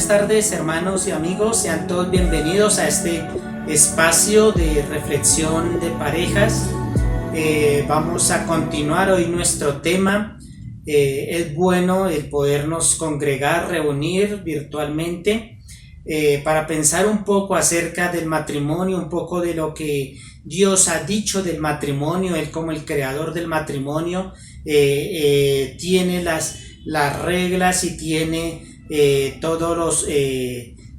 Buenas tardes, hermanos y amigos, sean todos bienvenidos a este espacio de reflexión de parejas. Vamos a continuar hoy nuestro tema. Es bueno el podernos congregar, reunir virtualmente para pensar un poco acerca del matrimonio, un poco de lo que Dios ha dicho del matrimonio. Él, como el creador del matrimonio, tiene las reglas y tiene todas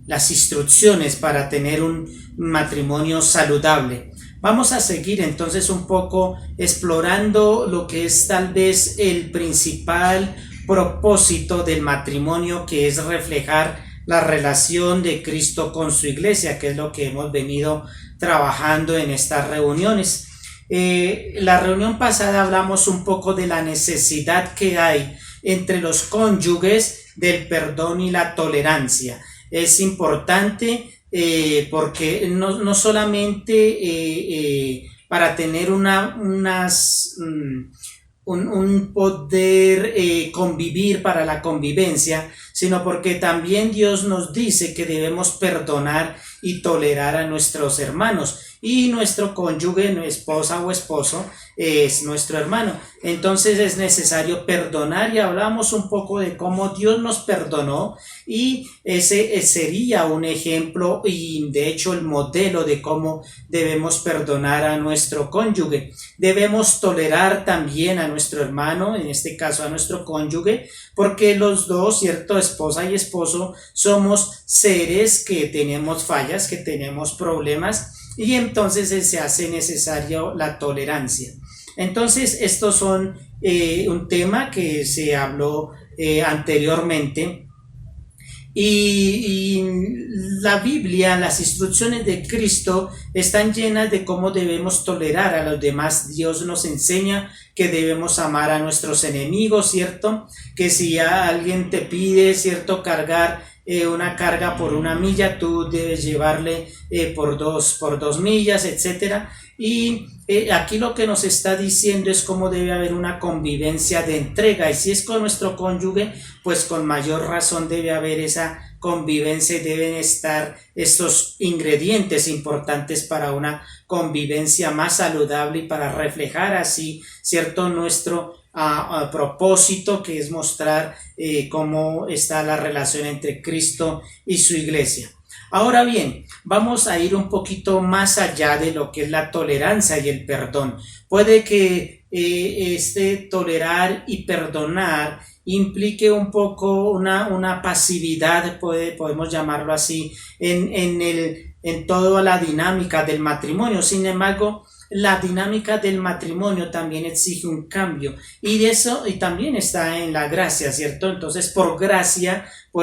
las instrucciones para tener un matrimonio saludable. Vamos a seguir entonces un poco explorando lo que es tal vez el principal propósito del matrimonio, que es reflejar la relación de Cristo con su iglesia, que es lo que hemos venido trabajando en estas reuniones. La reunión pasada hablamos un poco de la necesidad que hay entre los cónyuges del perdón y la tolerancia. Es importante porque no solamente para tener un poder convivir para la convivencia, sino porque también Dios nos dice que debemos perdonar y tolerar a nuestros hermanos, y nuestro cónyuge, esposa o esposo, es nuestro hermano. Entonces es necesario perdonar, y hablamos un poco de cómo Dios nos perdonó, y ese sería un ejemplo y de hecho el modelo de cómo debemos perdonar a nuestro cónyuge. Debemos tolerar también a nuestro hermano, en este caso a nuestro cónyuge, porque los dos, ¿cierto?, esposa y esposo, somos seres que tenemos fallas, que tenemos problemas, y entonces se hace necesario la tolerancia. Entonces estos son un tema que se habló anteriormente, y la Biblia, las instrucciones de Cristo están llenas de cómo debemos tolerar a los demás. Dios nos enseña que debemos amar a nuestros enemigos, ¿cierto? Que si alguien te pide, ¿cierto?, cargar una carga por 1 milla, tú debes llevarle por dos millas, etcétera. Y aquí lo que nos está diciendo es cómo debe haber una convivencia de entrega, y si es con nuestro cónyuge, pues con mayor razón debe haber esa convivencia, deben estar estos ingredientes importantes para una convivencia más saludable y para reflejar así, ¿cierto?, nuestro a propósito, que es mostrar cómo está la relación entre Cristo y su iglesia. Ahora bien, vamos a ir un poquito más allá de lo que es la tolerancia y el perdón. Puede que tolerar y perdonar implique un poco una pasividad, podemos llamarlo así, en toda la dinámica del matrimonio. Sin embargo, la dinámica del matrimonio también exige un cambio, y también está en la gracia, ¿cierto? Entonces, por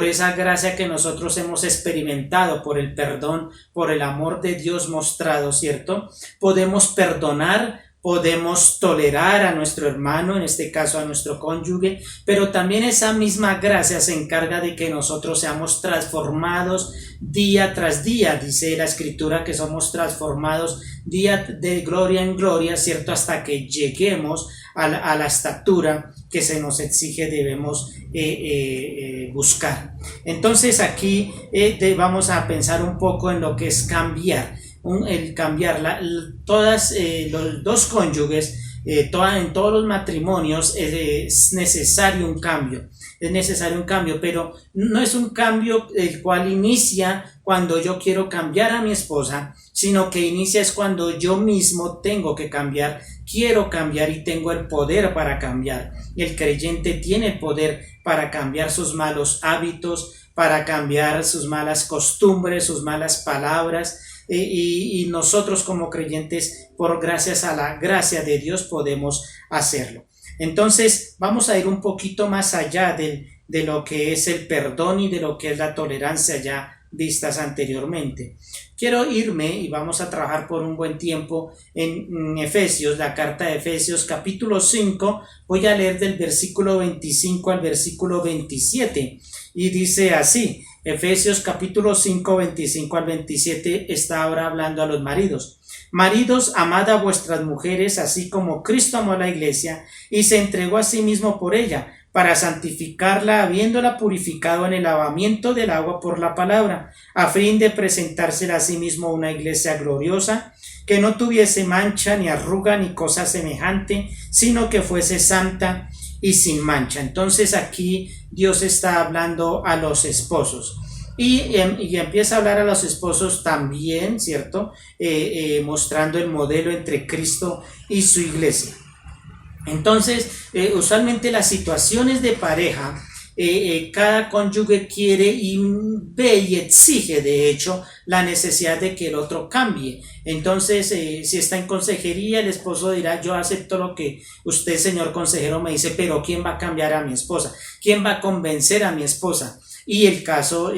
esa gracia que nosotros hemos experimentado, por el perdón, por el amor de Dios mostrado, ¿cierto?, podemos perdonar, podemos tolerar a nuestro hermano, en este caso a nuestro cónyuge, pero también esa misma gracia se encarga de que nosotros seamos transformados día tras día. Dice la Escritura que somos transformados día de gloria en gloria, ¿cierto?, hasta que lleguemos a la estatura que se nos exige, debemos buscar. Entonces aquí vamos a pensar un poco en lo que es cambiar. Los dos cónyuges, en todos los matrimonios es necesario un cambio. Es necesario un cambio, pero no es un cambio el cual inicia cuando yo quiero cambiar a mi esposa, sino que inicia es cuando yo mismo tengo que cambiar, quiero cambiar y tengo el poder para cambiar. El creyente tiene el poder para cambiar sus malos hábitos, para cambiar sus malas costumbres, sus malas palabras, y nosotros como creyentes, gracias a la gracia de Dios, podemos hacerlo. Entonces vamos a ir un poquito más allá de lo que es el perdón y de lo que es la tolerancia ya vistas anteriormente. Quiero irme y vamos a trabajar por un buen tiempo en Efesios, la carta de Efesios capítulo 5, voy a leer del versículo 25 al versículo 27, y dice así: Efesios capítulo 5, 25 al 27 está ahora hablando a los maridos. Maridos, amad a vuestras mujeres, así como Cristo amó a la iglesia y se entregó a sí mismo por ella, para santificarla, habiéndola purificado en el lavamiento del agua por la palabra, a fin de presentársela a sí mismo una iglesia gloriosa, que no tuviese mancha, ni arruga, ni cosa semejante, sino que fuese santa y sin mancha. Entonces aquí Dios está hablando a los esposos. Y empieza a hablar a los esposos también, ¿cierto? Mostrando el modelo entre Cristo y su iglesia. Entonces, usualmente las situaciones de pareja, cada cónyuge quiere y ve y exige, de hecho, la necesidad de que el otro cambie. Entonces, si está en consejería, el esposo dirá: yo acepto lo que usted, señor consejero, me dice, pero ¿quién va a cambiar a mi esposa? ¿Quién va a convencer a mi esposa? Y el caso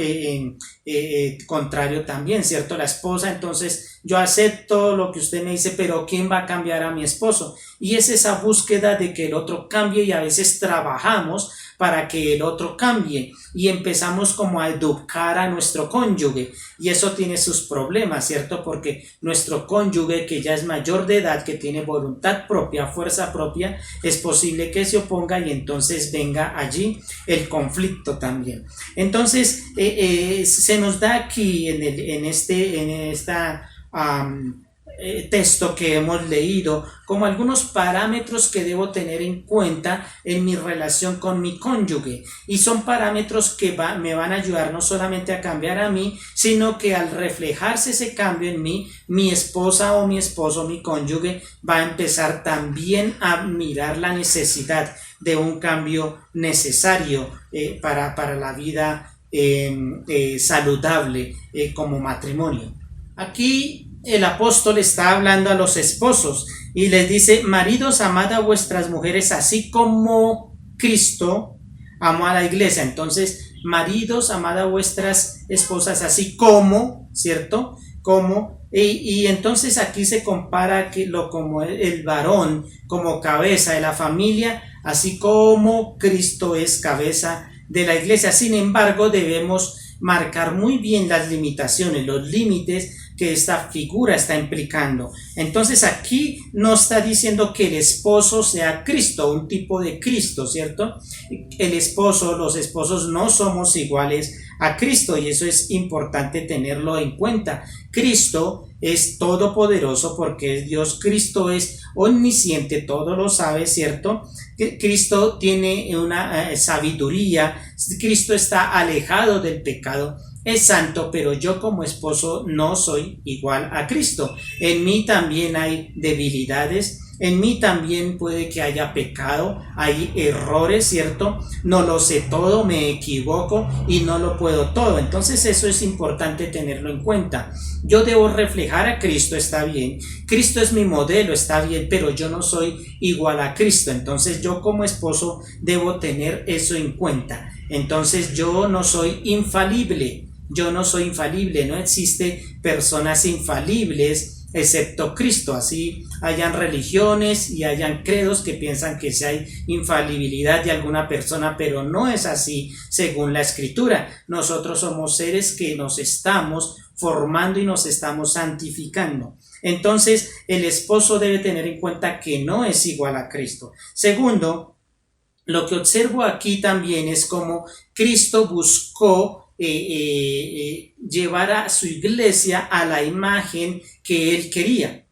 contrario también, ¿cierto? La esposa, entonces, yo acepto lo que usted me dice, pero ¿quién va a cambiar a mi esposo? Y es esa búsqueda de que el otro cambie, y a veces trabajamos para que el otro cambie y empezamos como a educar a nuestro cónyuge, y eso tiene sus problemas, ¿cierto? Porque nuestro cónyuge, que ya es mayor de edad, que tiene voluntad propia, fuerza propia, es posible que se oponga, y entonces venga allí el conflicto también. Entonces se nos da aquí en esta texto que hemos leído como algunos parámetros que debo tener en cuenta en mi relación con mi cónyuge, y son parámetros que me van a ayudar no solamente a cambiar a mí, sino que al reflejarse ese cambio en mí, mi esposa o mi esposo, mi cónyuge, va a empezar también a mirar la necesidad de un cambio necesario para la vida saludable como matrimonio. Aquí el apóstol está hablando a los esposos y les dice: maridos, amad a vuestras mujeres así como Cristo amó a la iglesia. Entonces, maridos, amad a vuestras esposas así como, ¿cierto? Como, y entonces aquí se compara como el varón, como cabeza de la familia, así como Cristo es cabeza de la iglesia. Sin embargo, debemos marcar muy bien las limitaciones, los límites que esta figura está implicando. Entonces aquí no está diciendo que el esposo sea Cristo, un tipo de Cristo, ¿cierto? El esposo, los esposos no somos iguales a Cristo, y eso es importante tenerlo en cuenta. Cristo es todopoderoso porque es Dios. Cristo es omnisciente, todo lo sabe, ¿cierto? Cristo tiene una sabiduría. Cristo está alejado del pecado, es santo, pero yo como esposo no soy igual a Cristo. En mí también hay debilidades, en mí también puede que haya pecado, hay errores, ¿cierto? No lo sé todo, me equivoco y no lo puedo todo. Entonces eso es importante tenerlo en cuenta. Yo debo reflejar a Cristo, está bien. Cristo es mi modelo, está bien, pero yo no soy igual a Cristo. Entonces yo como esposo debo tener eso en cuenta. Entonces yo no soy infalible. Yo no soy infalible, no existe personas infalibles excepto Cristo. Así hayan religiones y hayan credos que piensan que sí hay infalibilidad de alguna persona, pero no es así según la Escritura. Nosotros somos seres que nos estamos formando y nos estamos santificando. Entonces el esposo debe tener en cuenta que no es igual a Cristo. Segundo, lo que observo aquí también es cómo Cristo buscó llevar a su iglesia a la imagen que él quería,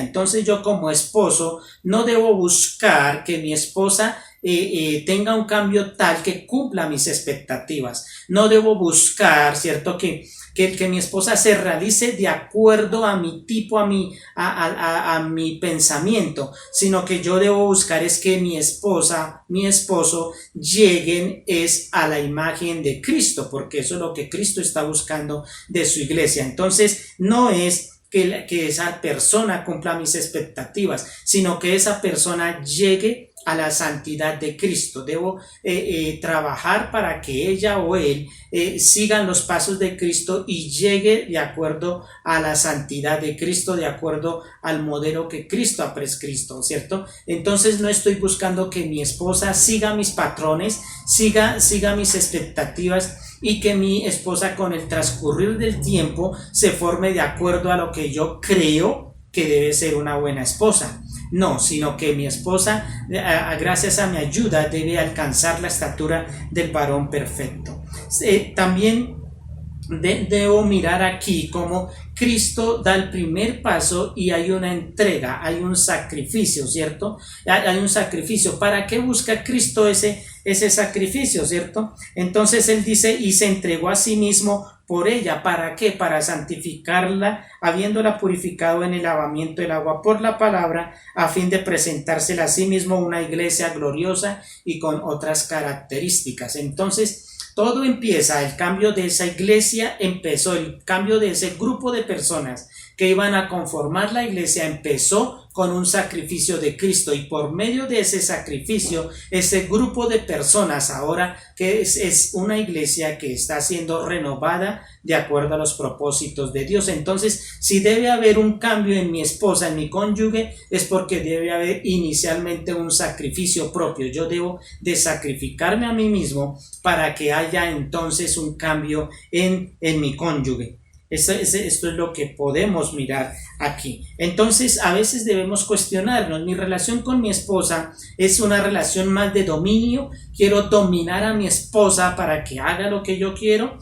Entonces yo como esposo no debo buscar que mi esposa tenga un cambio tal que cumpla mis expectativas. No debo buscar, ¿cierto?, que mi esposa se realice de acuerdo a mi tipo, a mi pensamiento, sino que yo debo buscar es que mi esposa, mi esposo lleguen es a la imagen de Cristo, porque eso es lo que Cristo está buscando de su iglesia. Entonces no es que esa persona cumpla mis expectativas, sino que esa persona llegue a la santidad de Cristo. Debo trabajar para que ella o él sigan los pasos de Cristo y llegue de acuerdo a la santidad de Cristo, de acuerdo al modelo que Cristo ha prescrito, ¿cierto? Entonces no estoy buscando que mi esposa siga mis patrones, siga mis expectativas, y que mi esposa con el transcurrir del tiempo se forme de acuerdo a lo que yo creo que debe ser una buena esposa. No, sino que mi esposa, gracias a mi ayuda, debe alcanzar la estatura del varón perfecto. También debo mirar aquí como Cristo da el primer paso y hay una entrega, hay un sacrificio, ¿cierto? Hay un sacrificio. ¿Para qué busca Cristo ese sacrificio, ¿cierto? Entonces Él dice, y se entregó a sí mismo por ella. ¿Para qué? Para santificarla, habiéndola purificado en el lavamiento del agua por la palabra, a fin de presentársela a sí mismo una iglesia gloriosa y con otras características. Entonces, todo empieza, el cambio de esa iglesia empezó, el cambio de ese grupo de personas que iban a conformar la iglesia empezó con un sacrificio de Cristo, y por medio de ese sacrificio, ese grupo de personas ahora que es una iglesia que está siendo renovada de acuerdo a los propósitos de Dios. Entonces, si debe haber un cambio en mi esposa, en mi cónyuge, es porque debe haber inicialmente un sacrificio propio. Yo debo de sacrificarme a mí mismo para que haya entonces un cambio en mi cónyuge. Esto es lo que podemos mirar aquí. Entonces, a veces debemos cuestionarnos. Mi relación con mi esposa es una relación más de dominio. Quiero dominar a mi esposa para que haga lo que yo quiero.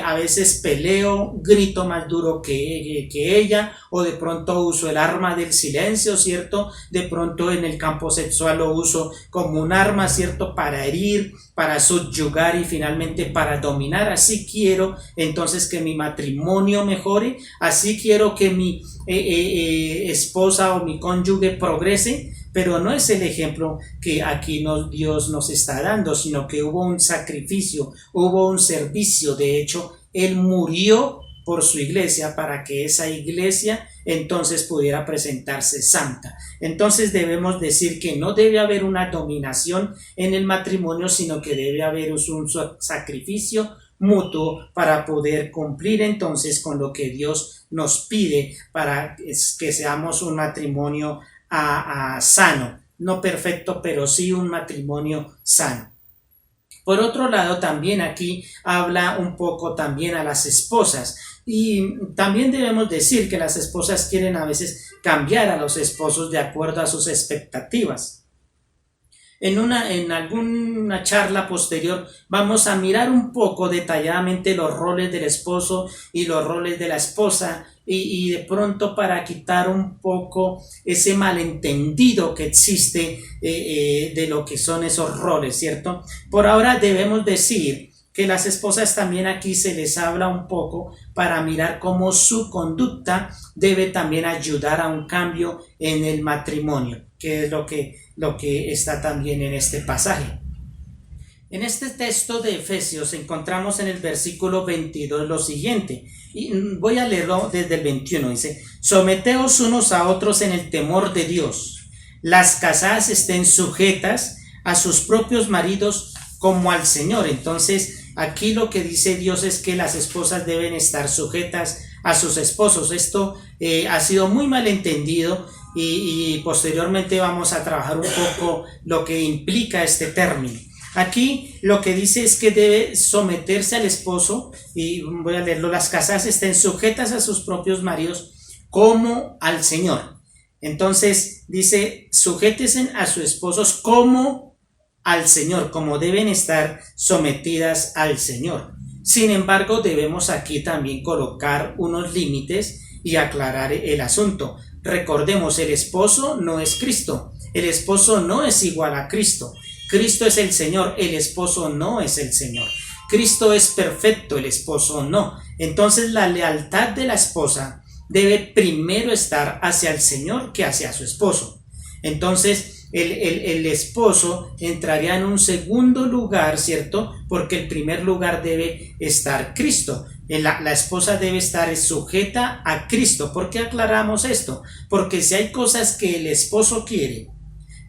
A veces peleo, grito más duro que ella, o de pronto uso el arma del silencio, ¿cierto? De pronto en el campo sexual lo uso como un arma, ¿cierto? Para herir, para subyugar y finalmente para dominar. Así quiero entonces que mi matrimonio mejore, así quiero que mi esposa o mi cónyuge progrese, pero no es el ejemplo que aquí Dios nos está dando, sino que hubo un sacrificio, hubo un servicio. De hecho, Él murió por su iglesia para que esa iglesia entonces pudiera presentarse santa. Entonces debemos decir que no debe haber una dominación en el matrimonio, sino que debe haber un sacrificio mutuo para poder cumplir entonces con lo que Dios nos pide para que seamos un matrimonio sano, no perfecto, pero sí un matrimonio sano. Por otro lado, también aquí habla un poco también a las esposas, y también debemos decir que las esposas quieren a veces cambiar a los esposos de acuerdo a sus expectativas. En alguna charla posterior vamos a mirar un poco detalladamente los roles del esposo y los roles de la esposa, y de pronto para quitar un poco ese malentendido que existe de lo que son esos roles, ¿cierto? Por ahora debemos decir que las esposas también aquí se les habla un poco para mirar cómo su conducta debe también ayudar a un cambio en el matrimonio, que es lo que está también en este pasaje. En este texto de Efesios encontramos en el versículo 22 lo siguiente, y voy a leerlo desde el 21, dice: someteos unos a otros en el temor de Dios. Las casadas estén sujetas a sus propios maridos como al Señor. Entonces, aquí lo que dice Dios es que las esposas deben estar sujetas a sus esposos. Esto ha sido muy mal entendido, y posteriormente vamos a trabajar un poco lo que implica este término. Aquí lo que dice es que debe someterse al esposo, y voy a leerlo: las casadas estén sujetas a sus propios maridos como al Señor. Entonces dice: sujétense a sus esposos como al Señor, como deben estar sometidas al Señor. Sin embargo, debemos aquí también colocar unos límites y aclarar el asunto. Recordemos, el esposo no es Cristo, el esposo no es igual a Cristo. Cristo es el Señor, el esposo no es el Señor. Cristo es perfecto, el esposo no. Entonces la lealtad de la esposa debe primero estar hacia el Señor que hacia su esposo. Entonces el esposo entraría en un segundo lugar, ¿cierto? Porque el primer lugar debe estar Cristo. La esposa debe estar sujeta a Cristo. ¿Por qué aclaramos esto? Porque si hay cosas que el esposo quiere,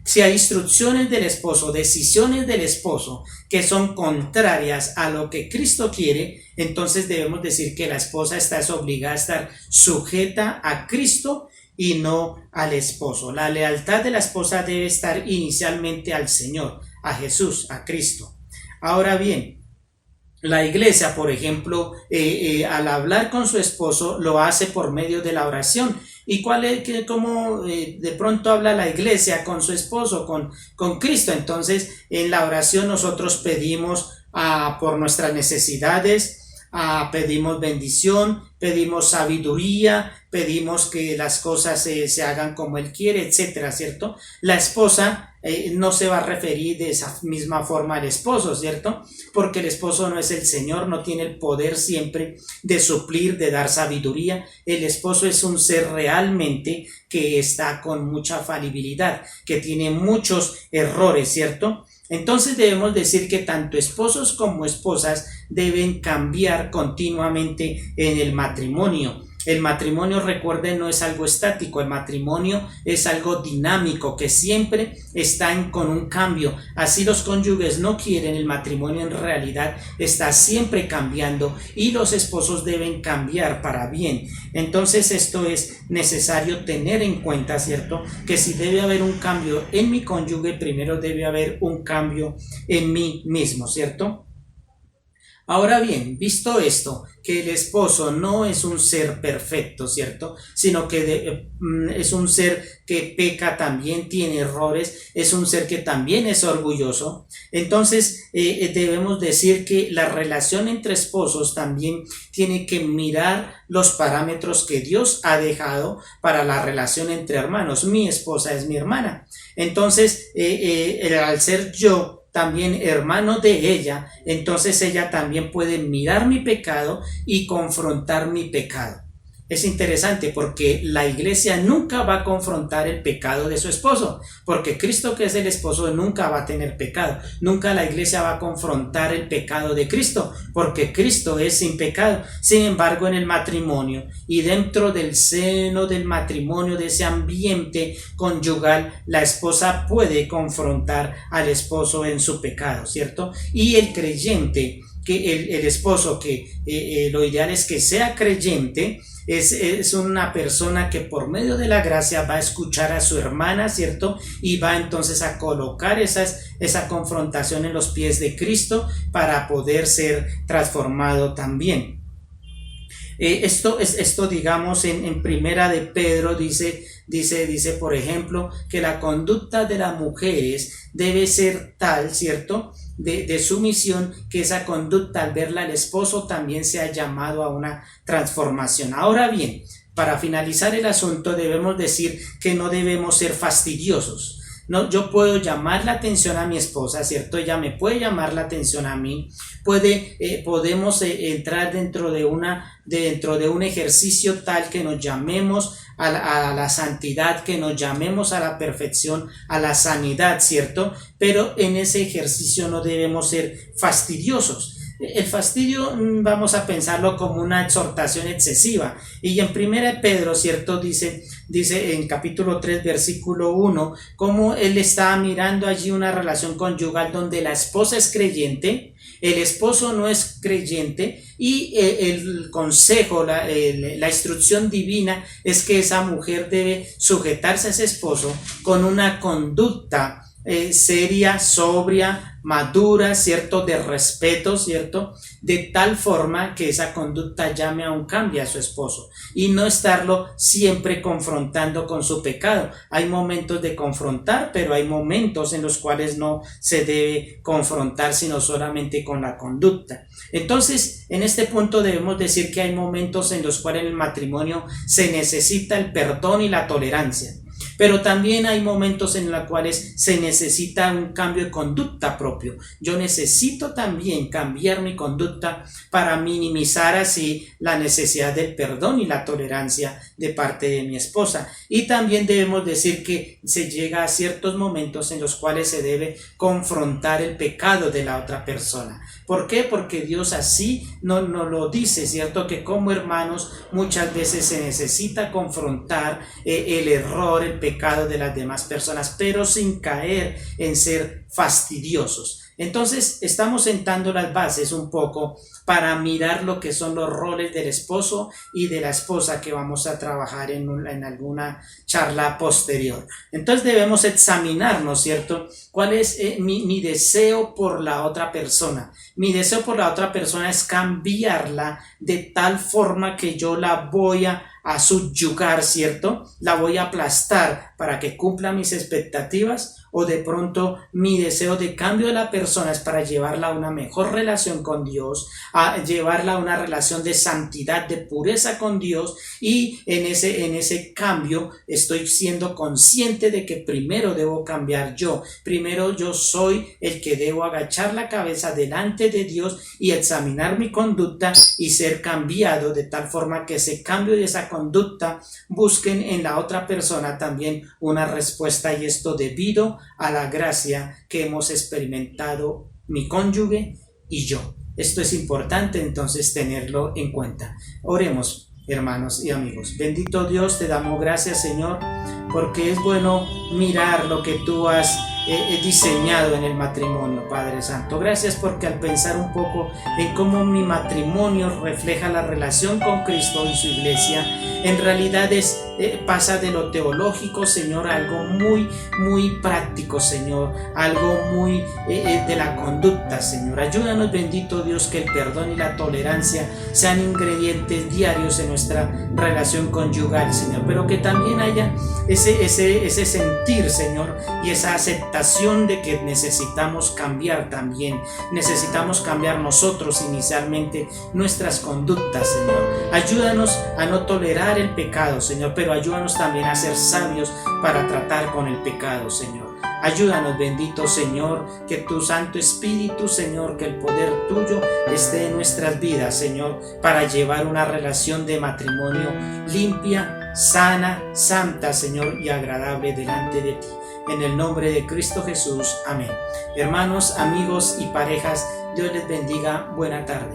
si hay instrucciones del esposo, decisiones del esposo que son contrarias a lo que Cristo quiere, entonces debemos decir que la esposa está obligada a estar sujeta a Cristo y no al esposo. La lealtad de la esposa debe estar inicialmente al Señor, a Jesús, a Cristo. Ahora bien, la iglesia, por ejemplo, al hablar con su esposo, lo hace por medio de la oración. ¿Y cuál es, cómo de pronto habla la iglesia con su esposo, con Cristo? Entonces, en la oración nosotros pedimos por nuestras necesidades, pedimos bendición, pedimos sabiduría, pedimos que las cosas se hagan como Él quiere, etcétera, ¿cierto? La esposa no se va a referir de esa misma forma al esposo, ¿cierto? Porque el esposo no es el Señor, no tiene el poder siempre de suplir, de dar sabiduría. El esposo es un ser realmente que está con mucha falibilidad, que tiene muchos errores, ¿cierto? Entonces debemos decir que tanto esposos como esposas deben cambiar continuamente en el matrimonio. El matrimonio, recuerden, no es algo estático, el matrimonio es algo dinámico que siempre está con un cambio. Así los cónyuges no quieren, el matrimonio en realidad está siempre cambiando y los esposos deben cambiar para bien. Entonces esto es necesario tener en cuenta, ¿cierto? Que si debe haber un cambio en mi cónyuge, primero debe haber un cambio en mí mismo, ¿cierto? Ahora bien, visto esto, que el esposo no es un ser perfecto, ¿cierto? Sino que es un ser que peca también, tiene errores, es un ser que también es orgulloso. Entonces, debemos decir que la relación entre esposos también tiene que mirar los parámetros que Dios ha dejado para la relación entre hermanos. Mi esposa es mi hermana. Entonces, al ser yo también hermano de ella, entonces ella también puede mirar mi pecado y confrontar mi pecado. Es interesante porque la iglesia nunca va a confrontar el pecado de su esposo, porque Cristo, que es el esposo, nunca va a tener pecado. Nunca la iglesia va a confrontar el pecado de Cristo, porque Cristo es sin pecado. Sin embargo, en el matrimonio y dentro del seno del matrimonio, de ese ambiente conyugal, la esposa puede confrontar al esposo en su pecado, ¿cierto? Y el creyente, que el esposo, que lo ideal es que sea creyente, es una persona que por medio de la gracia va a escuchar a su hermana, ¿cierto? Y va entonces a colocar esa confrontación en los pies de Cristo para poder ser transformado también. Esto digamos, en primera de Pedro dice, por ejemplo, que la conducta de las mujeres debe ser tal, ¿cierto?, de sumisión, que esa conducta al verla al esposo también sea llamado a una transformación. Ahora bien, para finalizar el asunto debemos decir que no debemos ser fastidiosos. No, yo puedo llamar la atención a mi esposa, ¿cierto? Ella me puede llamar la atención a mí. Podemos entrar dentro de un ejercicio tal que nos llamemos a la santidad, que nos llamemos a la perfección, a la sanidad, ¿cierto? Pero en ese ejercicio no debemos ser fastidiosos. El fastidio vamos a pensarlo como una exhortación excesiva, y en 1 Pedro, ¿cierto? Dice en capítulo 3 versículo 1 cómo él está mirando allí una relación conyugal donde la esposa es creyente, el esposo no es creyente, y el consejo, la instrucción divina es que esa mujer debe sujetarse a ese esposo con una conducta seria, sobria, madura, ¿cierto?, de respeto, ¿cierto?, de tal forma que esa conducta llame a un cambio a su esposo y no estarlo siempre confrontando con su pecado. Hay momentos de confrontar, pero hay momentos en los cuales no se debe confrontar sino solamente con la conducta. Entonces, en este punto debemos decir que hay momentos en los cuales en el matrimonio se necesita el perdón y la tolerancia. Pero también hay momentos en los cuales se necesita un cambio de conducta propio. Yo necesito también cambiar mi conducta para minimizar así la necesidad del perdón y la tolerancia de parte de mi esposa. Y también debemos decir que se llega a ciertos momentos en los cuales se debe confrontar el pecado de la otra persona. ¿Por qué? Porque Dios así no lo dice, ¿cierto? Que como hermanos muchas veces se necesita confrontar el error, el pecado de las demás personas, pero sin caer en ser fastidiosos. Entonces estamos sentando las bases un poco para mirar lo que son los roles del esposo y de la esposa que vamos a trabajar en alguna charla posterior. Entonces debemos examinarnos, ¿cierto? ¿Cuál es mi deseo por la otra persona? Mi deseo por la otra persona es cambiarla de tal forma que yo la voy a a subyugar, ¿cierto? La voy a aplastar para que cumpla mis expectativas, o de pronto mi deseo de cambio de la persona es para llevarla a una mejor relación con Dios, a llevarla a una relación de santidad, de pureza con Dios, y en ese cambio estoy siendo consciente de que primero debo cambiar yo, primero yo soy el que debo agachar la cabeza delante de Dios y examinar mi conducta y ser cambiado de tal forma que ese cambio y esa conducta busquen en la otra persona también una respuesta, y esto debido a la gracia que hemos experimentado mi cónyuge y yo. Esto es importante entonces tenerlo en cuenta. Oremos, hermanos y amigos. Bendito Dios, te damos gracias, Señor, porque es bueno mirar lo que tú has diseñado en el matrimonio, Padre Santo. Gracias porque al pensar un poco en cómo mi matrimonio refleja la relación con Cristo y su iglesia, en realidad pasa de lo teológico, Señor, a algo muy práctico, Señor, algo muy de la conducta, Señor. Ayúdanos, bendito Dios, que el perdón y la tolerancia sean ingredientes diarios en nuestra relación conyugal, Señor, pero que también haya ese sentir, Señor, y esa aceptación de que necesitamos cambiar también. Necesitamos cambiar nosotros inicialmente nuestras conductas, Señor. Ayúdanos a no tolerar el pecado, Señor, pero ayúdanos también a ser sabios para tratar con el pecado, Señor. Ayúdanos, bendito Señor, que tu Santo Espíritu, Señor, que el poder tuyo esté en nuestras vidas, Señor, para llevar una relación de matrimonio limpia, sana, santa, Señor, y agradable delante de ti. En el nombre de Cristo Jesús. Amén. Hermanos, amigos y parejas, Dios les bendiga. Buena tarde.